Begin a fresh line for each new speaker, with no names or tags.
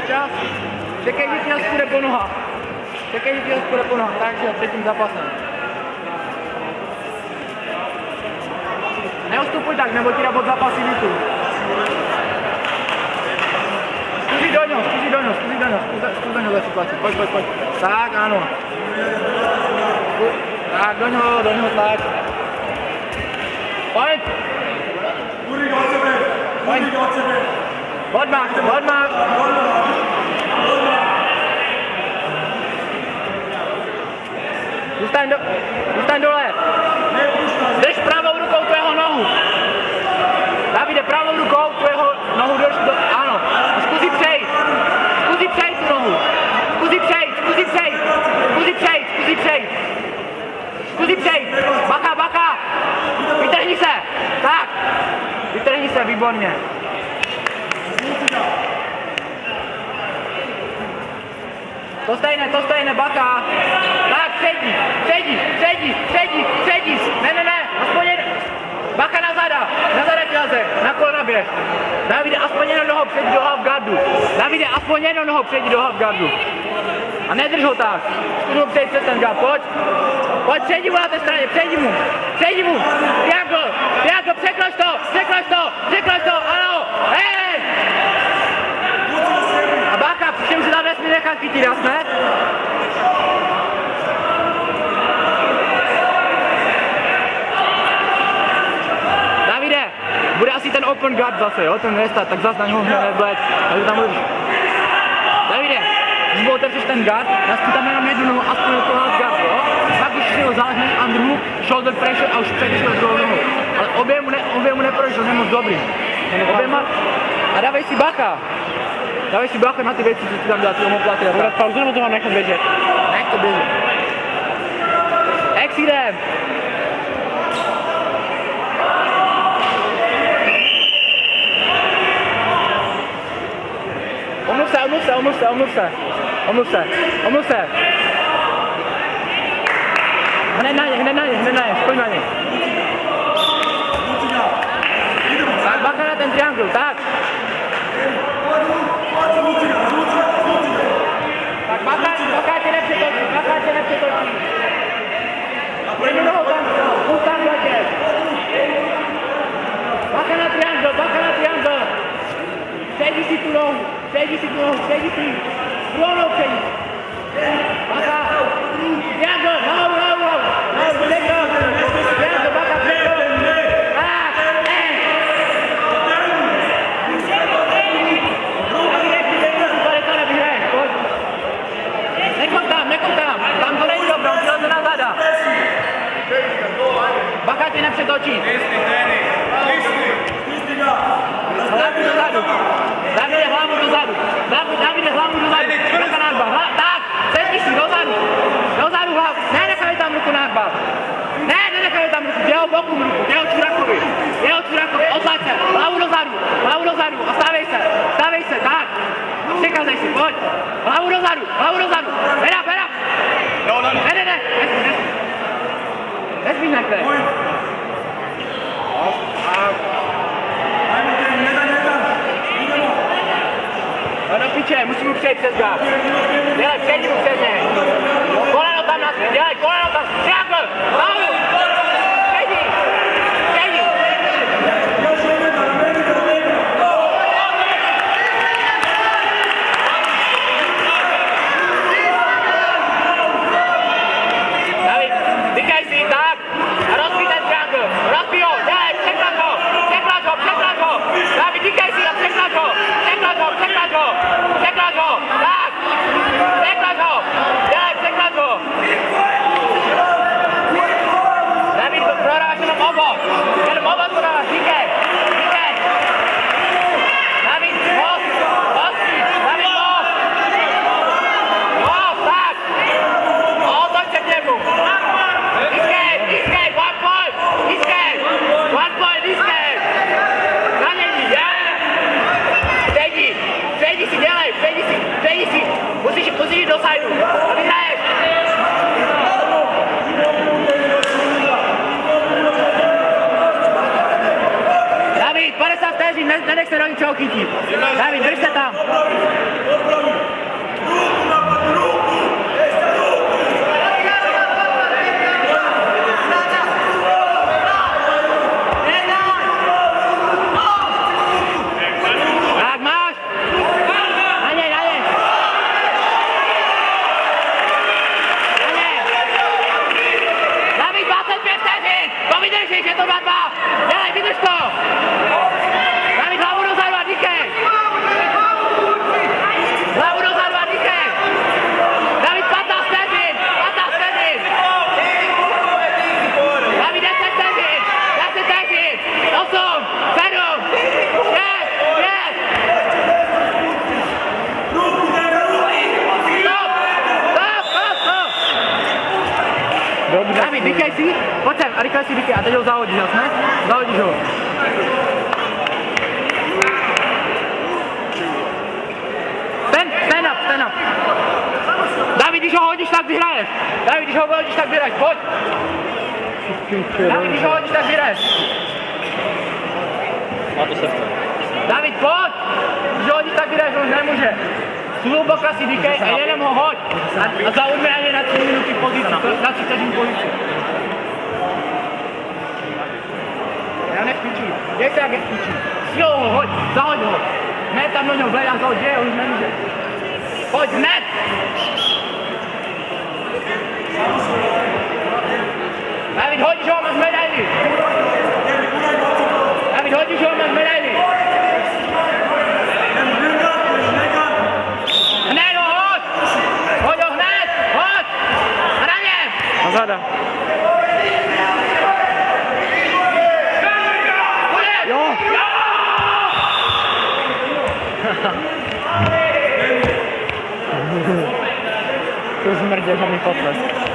čas. Čekej, že ti nás půjde po nohách. Čekej, že ti nás půjde po nohách, takže před tím zápasem. Neustupuj tak, nebo ti dá od zápasy vítu. Zkusí do něho, zkus do něho začít tlačit, pojď. Tak, ano. Tak, do něho tlač. Pojď. Pojď, Max. Zůstaň dole. Drž pravou rukou tvého nohu. Davide, pravou rukou tvého nohu drž do... Ano. Zkusí přejít tu nohu. Zkusí přejít. Bacha. Vytrhni se. Tak. Vytrhni se, výborně. To stejné, bacha. Tak, předí. Ne, aspoň jen. Bacha na zada ti laze, na kolena běž. Davide, aspoň jednou nohou předí do half guardu. A nedrž ho tak. Zkus ho přejít přes ten guard, pojď, předí mu na té straně, předí mu. Triangle, překroč to, ano, hej! A bacha, všem se tam nesmí nechat chytit, jasné? Davide, bude asi ten open guard zase, jo, ten restart, tak zase na něho nebleď, takže tam budeš. Davide, když byl otevřeš ten guard, nasky tam jenom jednu nohu, aspoň do toho guard, jo? Pak už si ho záležíš underhook, shoulder pressure a už přejdeš do druhou nohu. Ale obě mu neprojdeš, to je moc dobrý. Oběma, a dávej si bacha na ty věci, co ti tam dělá, ty omoplaty a tak.
Pauzu nebo toho nechat běžet?
Nech to běžet. Exidem! Omluv se. Hned na ně, spoj na ně. Tak bacha na ten triangle, tak. Tak bacha tě nepřetočí. Jednu nohou tam letět. Bacha na triangle. Přejdi si tu nohu. Druhou nohu přejdi. Bacha. Triangle, no. Triangle, bacha, překroč. Tam to není dobré, on ti na zada. Bacha tě nepřetočí. Hlavu dozadu. Davide, hlavu dozadu. Bacha na hrbát. Tak, sedni si, dozadu hlavu. Ne, nechaj tam ruku na hrbát. Nenechaj tam ruku, dělou boku ruku, dělou čurakovi, odlaď se. Hlavu dozadu a stávej se, tak. Překazej si, pojď. Hlavu dozadu. Heda. Ne. Nesmíš nekde. No do piče, musím mu přejít přes gás. Dělej, přejdi mu přes něj. Koleno tam na svět, triangle, hlavu. Přejdi. David, vykaj si, tak. A rozbij ten triangle. Rozbij ho, dělej, překlad ho. David, vykaj si a překlad ho. Tak. Překlad ho. Dělej, překlad ho. David, prohráváš jenom obor prohráváš, díkej. David, most, tak. Otoč se k němu. Escape, 1 point, escape. Na něj, přejdi si, dělej, musíš jít do sajdu, a vyhraješ. David, 50 vteřin, nenech se do ničeho chytit. David, drž se tam. David, dýchej si, pojď sem a rychle si dýchej a teď ho zahodíš, jasné? Zahodíš ho. Stand up. David, když ho hodíš, tak vyhraješ. David, když ho hodíš, tak vyhraješ, pojď. David, když ho hodíš, tak vyhraješ. David, pojď. Když ho hodíš, tak vyhraješ, on už nemůže. Hluboka si dýchej a jenom ho hoď. A zaujme ani na 3 minuty pozici, na 3 vteřin pozici. Já neskúčím. Dej se, jak je skúčím. Silou ho, hoď, zahoď ho. Ne tam do něho, vlej a zahoď, je, on už nemůže. Pojď hned! David, hodíš ho, máš medaili. David, hodíš ho, máš medaili. Hned ho, hoď! Hoď ho hned, hoď! A na něm!
A záda.
Jo!
To smrdě, že mi potlesk.